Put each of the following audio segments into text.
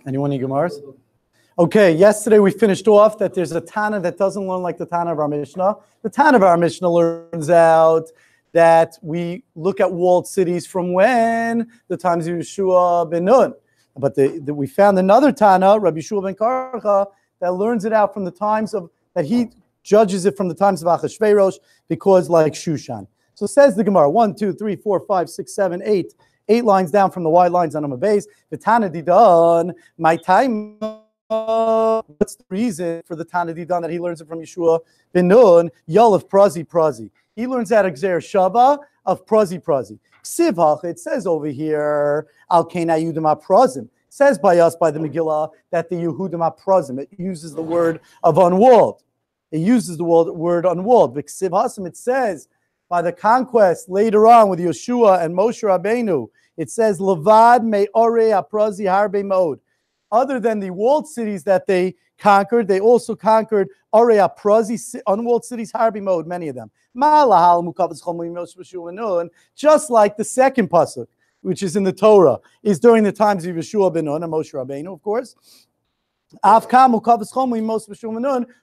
Anyone need Gemaras? Okay, yesterday we finished off that there's a Tana that doesn't learn like the Tana of our Mishnah. The Tana of our Mishnah learns out that we look at walled cities from when? The times of Yeshua ben Nun. But we found another Tana, Rabbi Yeshua ben Karcha, that learns it out from the times of, that he judges it from the times of Achashverosh, because like Shushan. So says the Gemara, 1, 2, 3, 4, 5, 6, 7, 8. 8 lines down from the wide lines on Amabez. The Tana Didan, my time. What's the reason for the Tana Didan that he learns it from Yeshua ben Nun? Yol of Prazi. He learns that Gzer Shava of Prazi. Ksivach, it says over here, Al Kena Yudama Prazim. Says by us, by the Megillah, that the Yehudim Prazim. It uses the word of unwalled. It uses the word unwalled. But Ksiv Hasim, it says, by the conquest later on with Yeshua and Moshe Rabbeinu, it says, Levad me'ore aprazi harbe mode. Other than the walled cities that they conquered, they also conquered ore aprazi, unwalled cities, harbe mode, many of them. Just like the second pasuk, which is in the Torah, is during the times of Yeshua ben Nun and Moshe Rabbeinu, of course.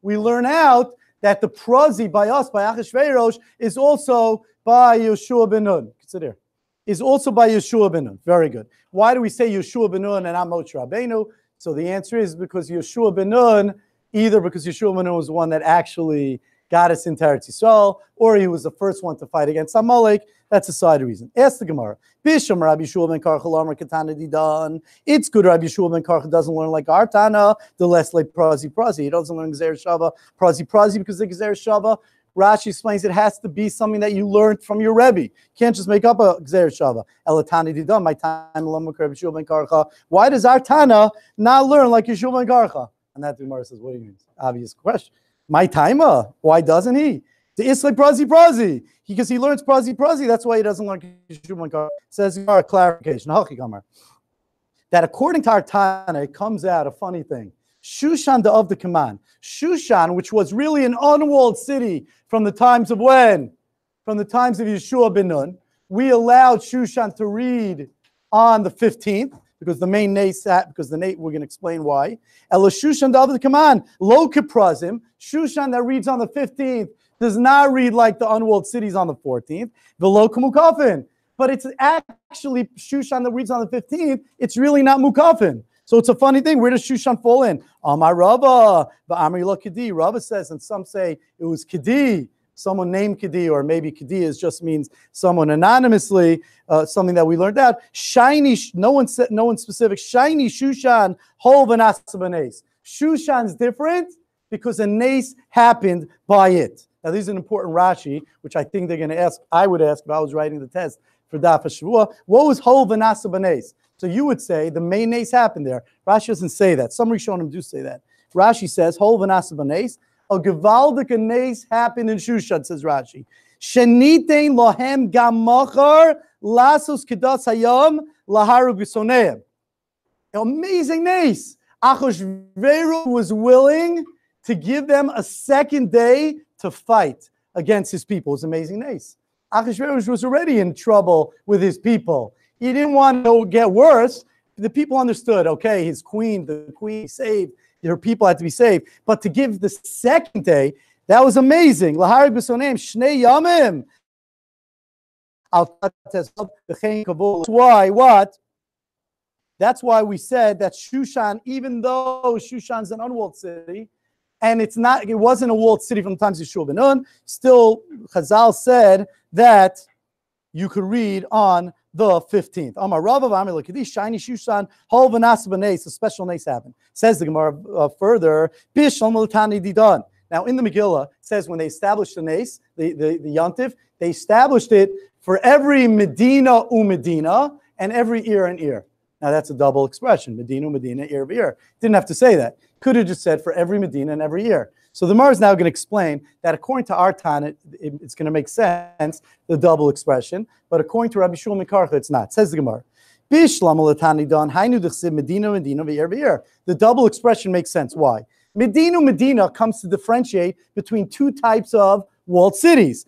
We learn out that the prazi by us, by Achashverosh, is also by Yeshua ben Nun. Consider, is also by Yeshua ben Nun. Very good. Why do we say Yeshua ben Nun and not Moshe Rabbeinu? So the answer is because Yeshua ben Nun, either because Yeshua ben Nun was the one that actually got us into Eretz Yisrael, or he was the first one to fight against Amalek. That's a side reason. Ask the Gemara. Bisham Rabbi Yeshua ben Karcha Lamar Katana Didan. It's good Rabbi Yeshua ben Karcha doesn't learn like our Tana, the less like Prazi. He doesn't learn Gzer Shava, Prazi, because the Gzer Shava, Rashi explains it has to be something that you learned from your Rebbe. You can't just make up a Gzer Shava. Elatani Didan, my Tana Lamar Rabbi Yeshua ben Karcha. Why does our Tana not learn like Yeshua ben Karcha? And that the Gemara says, what do you mean? Obvious question. My timer, why doesn't he? The Islay Prazi. Because he learns Prazi. That's why he doesn't learn Yeshua. Says a clarification. That according to our Tana, it comes out a funny thing. Shushan the of the command. Shushan, which was really an unwalled city from the times of when? From the times of Yeshua ben Nun. We allowed Shushan to read on the 15th. Because the main nace, because the nate, we're going to explain why. Ela Shushan the command, lo kiprazim, Shushan that reads on the 15th does not read like the unwalled cities on the 14th. The lo kumukafin, but it's actually Shushan that reads on the 15th. It's really not mukafin. So it's a funny thing. Where does Shushan fall in? Amar Rava, the Amri lo Kedi. Rava says, and some say it was Kedi. Someone named Kedi, or maybe Kedi just means someone anonymously, something that we learned out. Shiny, no one specific. Shiny Shushan, hov and asabanes. Shushan's different because a nace happened by it. Now, this is an important Rashi, which I think they're going to ask. I would ask if I was writing the test for Daf Hashavua. What was hov and asabanes? So you would say the main nace happened there. Rashi doesn't say that. Some Rishonim do say that. Rashi says hov and asabanes. A gevaldik nace happened in Shushan, says Rashi. Shenitein lohem gamachar lasos kedas hayam laharu b'soneim. Amazing nace. Achashverosh was willing to give them a second day to fight against his people. It's amazing nace. Achashverosh was already in trouble with his people. He didn't want to get worse. The people understood, okay, his queen, the queen saved. Her people had to be saved. But to give the second day, that was amazing. Lahari b'soneim shnei yamim. That's why what? That's why we said that Shushan, even though Shushan's an unwalled city, and it wasn't a walled city from the times of Yeshua ben Nun, still Chazal said that you could read on the 15th. Amar Rava v'Amar Lekadish shiny Shushan hol v'nas b'neis. A special nace happened. Says the Gemara further. Bishlam l'tani didan. Now in the Megillah it says when they established the nace, the yontif, they established it for every Medina Medina and every ear and ear. Now that's a double expression. Medina Medina, ear by ear. Didn't have to say that. Could have just said for every Medina and every ear. So the Gemara is now going to explain that according to our Tana, it's going to make sense, the double expression, but according to Rabbi Shmuel Karcha, it's not. Says the Gemara. The double expression makes sense. Why? Medina comes to differentiate between two types of walled cities.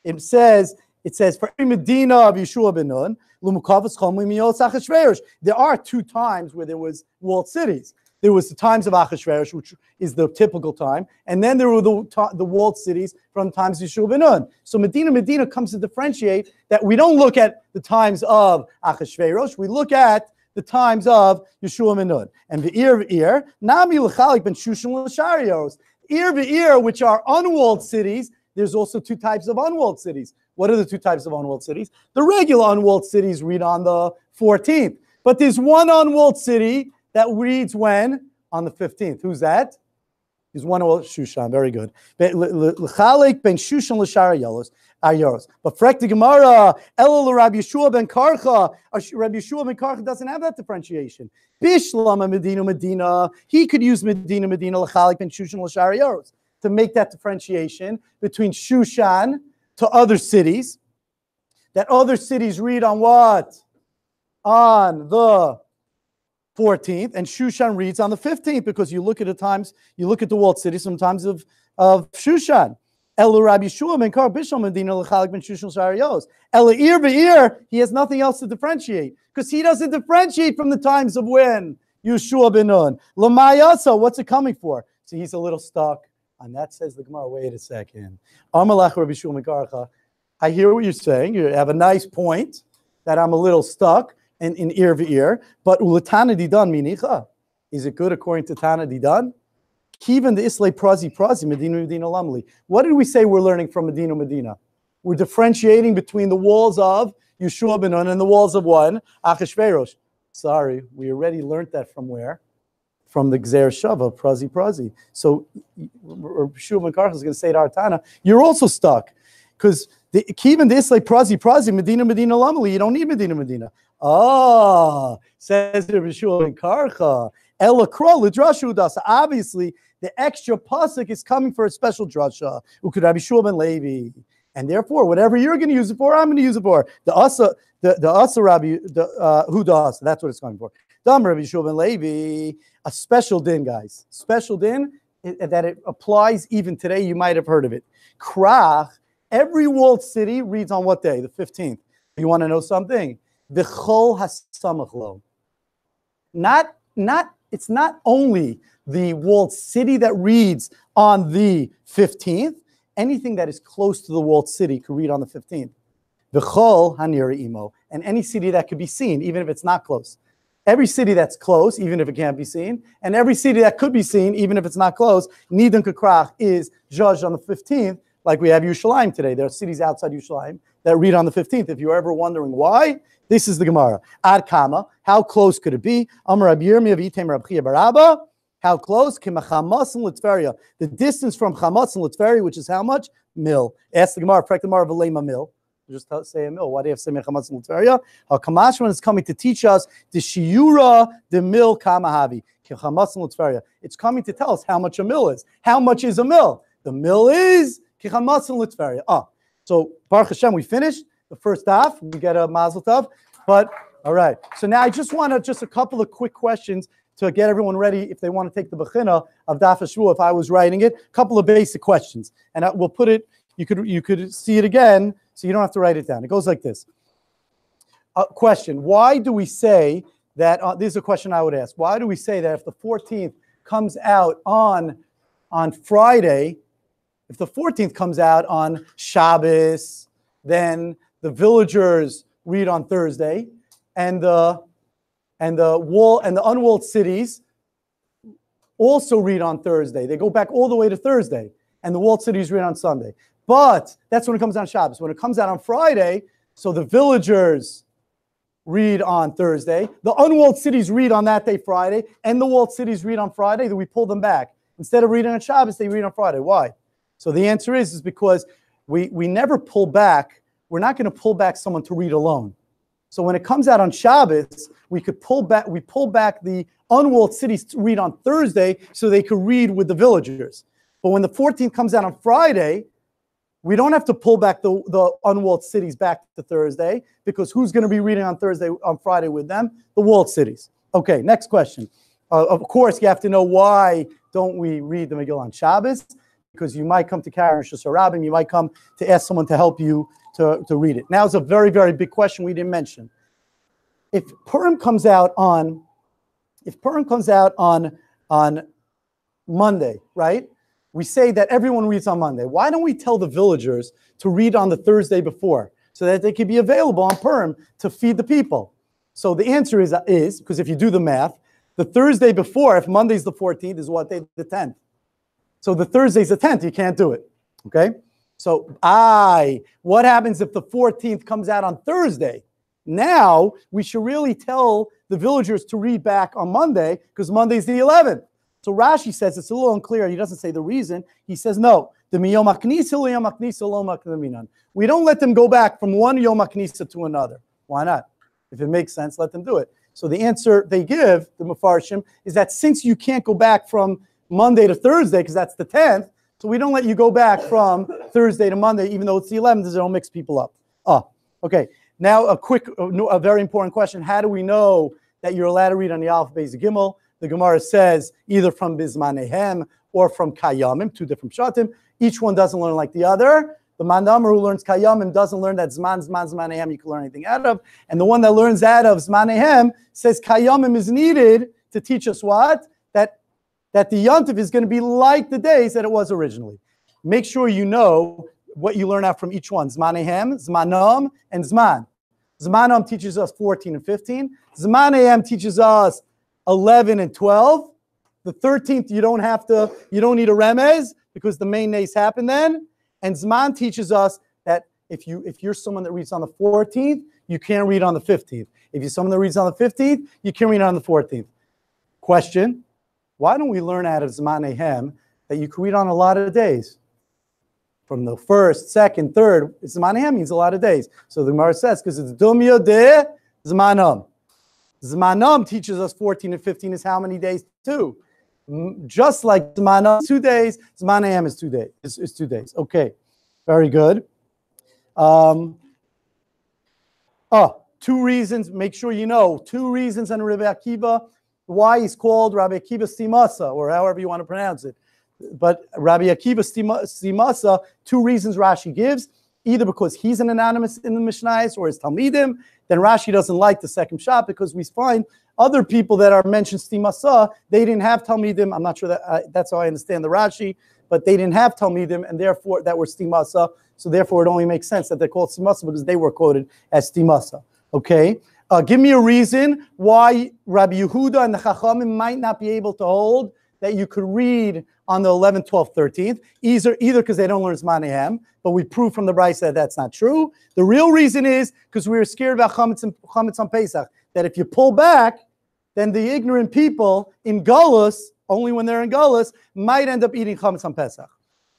It says It says, for every Medina of Yeshua ben Nun, there are 2 times where there was walled cities. There was the times of Achashverosh, which is the typical time, and then there were the walled cities from times of Yeshua ben Nun. So Medina comes to differentiate that we don't look at the times of Achashverosh, we look at the times of Yeshua ben Nun. And Ve'ir, Nami l'chalik ben Shushan l'sharios. Ir, which are unwalled cities, there's also 2 types of unwalled cities. What are the 2 types of unwalled cities? The regular unwalled cities read on the 14th. But there's one unwalled city that reads when? On the 15th. Who's that? There's one unwalled Shushan. Very good. L'chalik ben Shushan l'shar ayoros. But frek the Gemara, Elul Rabbi Yeshua ben Karcha. Rabbi Yeshua ben Karcha doesn't have that differentiation. Bishlama Medina. He could use Medina l'chalik ben Shushan l'shar ayoros to make that differentiation between Shushan to other cities. That other cities read on what? On the 14th, and Shushan reads on the 15th, because you look at the times, you look at the walled cities sometimes of Shushan. Elu Rabbi Yeshua ben Kar Bishal Medina l'chalik ben Shushan Sharios. Elu Ir be'ir, he has nothing else to differentiate, because he doesn't differentiate from the times of when Yeshua ben Nun. L'mayasa, what's it coming for? So he's a little stuck. And that says the Gemara, wait a second. Amalach Rabbi Yeshua ben Karcha. I hear what you're saying. You have a nice point that I'm a little stuck in Ir ve'ir, but ulatana didan minicha. Is it good according to Tana didan? Kivan the Islay prazi Medina lamli. What did we say we're learning from Medina? We're differentiating between the walls of Yeshua ben Nun and the walls of one Achashverosh. Sorry, we already learned that from where? From the Gzer Shava, prazi. So Yeshua ben Karcha is going to say to Artana, you're also stuck, because even this like prazi Medina lamali. You don't need Medina. Says Yeshua ben Karcha. Ela kro l'drasha udas. Obviously, the extra pasuk is coming for a special drasha. Ukud Rabbi Yeshua ben Levi, and therefore, whatever you're going to use it for, I'm going to use it for. The asa Rabbi, who does? That's what it's coming for. Dam Rabbi Yeshua ben Levi, a special din, guys. Special din that it applies even today. You might have heard of it. Krach. Every walled city reads on what day? The 15th. You want to know something? V'chol hasamach lo. It's not only the walled city that reads on the 15th. Anything that is close to the walled city could read on the 15th. V'chol hanira imo. And any city that could be seen, even if it's not close. Every city that's close, even if it can't be seen, and every city that could be seen, even if it's not close, Nidan Kakrach is judged on the 15th, like we have Yerushalayim today. There are cities outside Yerushalayim that read on the 15th. If you're ever wondering why, this is the Gemara. Ad Kama, how close could it be? Amar Rabbi Yirmiyah v'Yitem Rabbi Chiya bar Abba. How close? K'machamas and Litveria. The distance from Chamas and Litveria, which is how much? Mil. Ask the Gemara, correct the Gemara, v'leima mil. Just say a mil. Why do you have to say Mechamatz and Litveria? Kamashman is coming to teach us the shiura, the mil kamahavi. Chamatz and Litveria. It's coming to tell us how much a mil is. How much is a mil? The mil is Chamatz and Litveria. So Baruch Hashem, we finished the first daf. We get a mazel tov. But all right. So now I just want a couple of quick questions to get everyone ready if they want to take the bechina of Daf Hashavua. If I was writing it, a couple of basic questions, and we'll put it. You could see it again, so you don't have to write it down. It goes like this. Question: why do we say that? This is a question I would ask. Why do we say that if the 14th comes out on Friday, if the 14th comes out on Shabbos, then the villagers read on Thursday, and the unwalled cities also read on Thursday. They go back all the way to Thursday, and the walled cities read on Sunday. But that's when it comes out on Shabbos. When it comes out on Friday, so the villagers read on Thursday, the unwalled cities read on that day, Friday, and the walled cities read on Friday, then we pull them back. Instead of reading on Shabbos, they read on Friday. Why? So the answer is because we never pull back. We're not going to pull back someone to read alone. So when it comes out on Shabbos, we pull back the unwalled cities to read on Thursday so they could read with the villagers. But when the 14th comes out on Friday, we don't have to pull back the unwalled cities back to Thursday, because who's going to be reading on Friday with them? The walled cities. Okay, next question. Of course, you have to know, why don't we read the Megillah on Shabbos? Because you might come to Karen Shus Harabim, you might come to ask someone to help you to read it. Now it's a very, very big question we didn't mention. If Purim comes out on Monday, right? We say that everyone reads on Monday. Why don't we tell the villagers to read on the Thursday before so that they could be available on Purim to feed the people? So the answer is because if you do the math, the Thursday before, if Monday's the 14th, is what day? The 10th. So the Thursday's the 10th, you can't do it. Okay? So what happens if the 14th comes out on Thursday? Now we should really tell the villagers to read back on Monday because Monday's the 11th. So Rashi says it's a little unclear. He doesn't say the reason. He says no. We don't let them go back from one Yom HaKnisa to another. Why not? If it makes sense, let them do it. So the answer they give, the Mefarshim, is that since you can't go back from Monday to Thursday because that's the 10th, so we don't let you go back from Thursday to Monday, even though it's the 11th, because it don't mix people up. Okay. Now a very important question. How do we know that you're allowed to read on the Aleph, Beis, Gimel? The Gemara says either from Bizmanehem or from Kayamim, two different shatim. Each one doesn't learn like the other. The Mandamar who learns Kayamim doesn't learn that Zmanehem you can learn anything out of. And the one that learns out of Zmanehem says Kayamim is needed to teach us what? That the Yontif is going to be like the days that it was originally. Make sure you know what you learn out from each one. Zmanehem, Zmanam, and Zman. Zmanam teaches us 14 and 15. Zmanehem teaches us 11 and 12. The 13th, you don't need a remez because the main nays happen then. And Zman teaches us that if you're someone that reads on the 14th, you can't read on the 15th. If you're someone that reads on the 15th, you can read on the 14th. Question, why don't we learn out of Zmanehem that you can read on a lot of days? From the first, second, third, Zmanehem means a lot of days. So the Gemara says, because it's Dumya de Zmanam. Zmanam teaches us 14 and 15 is how many days? 2. Just like Zmanam 2 days, Zmanehem is 2 days. It's 2 days. Okay, very good. 2 reasons. Make sure you know 2 reasons on Rabbi Akiva why he's called Rabbi Akiva Stimasa, or however you want to pronounce it. But Rabbi Akiva Stimasa, 2 reasons Rashi gives. Either because he's an anonymous in the Mishnayos or his Talmidim, then Rashi doesn't like the second shot because we find other people that are mentioned Stimasa, they didn't have Talmidim. I'm not sure that's how I understand the Rashi, but they didn't have Talmidim, and therefore that were Stimasa. So therefore it only makes sense that they're called Stimasa because they were quoted as Stimasa. Okay? Give me a reason why Rabbi Yehuda and the Chachamim might not be able to hold that you could read on the 11th, 12th, 13th, either because they don't learn Zmanehem, but we prove from the Brisa that that's not true. The real reason is because we were scared about Chametz on Pesach, that if you pull back, then the ignorant people in Gullus, only when they're in Gullus, might end up eating Chametz on Pesach.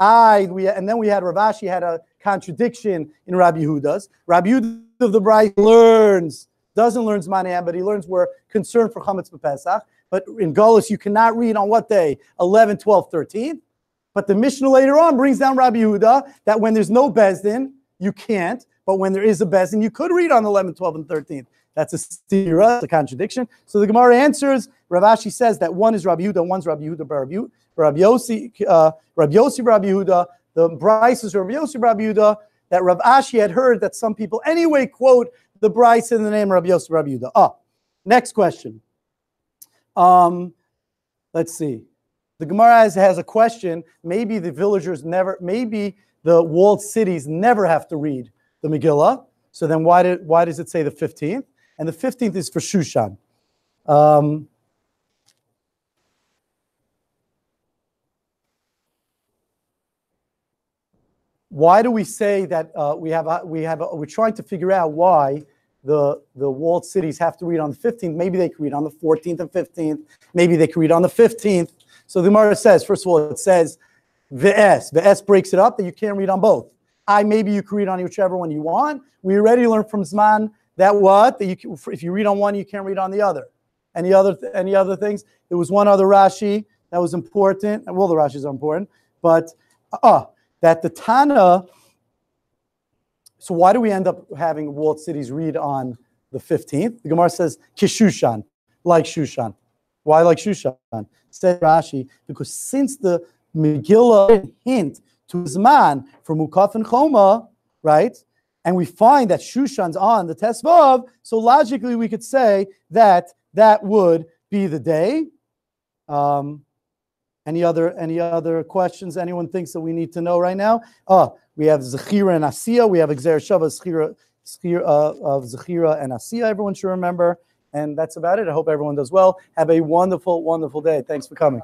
And then we had Rav Ashi had a contradiction in Rabbi Yehuda's. Rabbi Yehuda of the Brisa doesn't learn Zmanehem, but he learns we're concerned for Chametz Pesach. But in Gullus, you cannot read on what day? 11, 12, 13. But the Mishnah later on brings down Rabbi Yehuda that when there's no Bezdin, you can't. But when there is a Bezdin, you could read on 11, 12, and 13. That's a stira, it's a contradiction. So the Gemara answers, Rav Ashi says that one is Rabbi Yehuda, one's Rabbi Yehuda, Rabbi Yossi, Rabbi Yehuda. The Bryce is Rabbi Yossi, Rabbi Yehuda, that Rav Ashi had heard that some people anyway quote the Bryce in the name of Rabbi Yossi, Rabbi Yehuda. Next question. Let's see. The Gemara has a question. Maybe the walled cities never have to read the Megillah. So then why does it say the 15th? And the 15th is for Shushan. Why do we say that we're trying to figure out why the walled cities have to read on the 15th. Maybe they can read on the 14th and 15th. Maybe they can read on the 15th. So the Gemara says, first of all, it says V'es. V'es breaks it up that you can't read on both. Maybe you can read on whichever one you want. We already learned from Zman that if you read on one, you can't read on the other. Any other things? There was one other Rashi that was important. Well, the Rashis are important, but that the Tana. So why do we end up having walled cities read on the 15th? The Gemara says Kishushan, like Shushan. Why like Shushan? Said Rashi, because since the Megillah hint to Zman for Mukaf and Choma, right? and we find that Shushan's on the Tesvav, so logically we could say that that would be the day. Any other questions anyone thinks that we need to know right now? We have Zechira and Asiya. We have Exer Shava, of Zechira and Asiya. Everyone should remember. And that's about it. I hope everyone does well. Have a wonderful, wonderful day. Thanks for coming.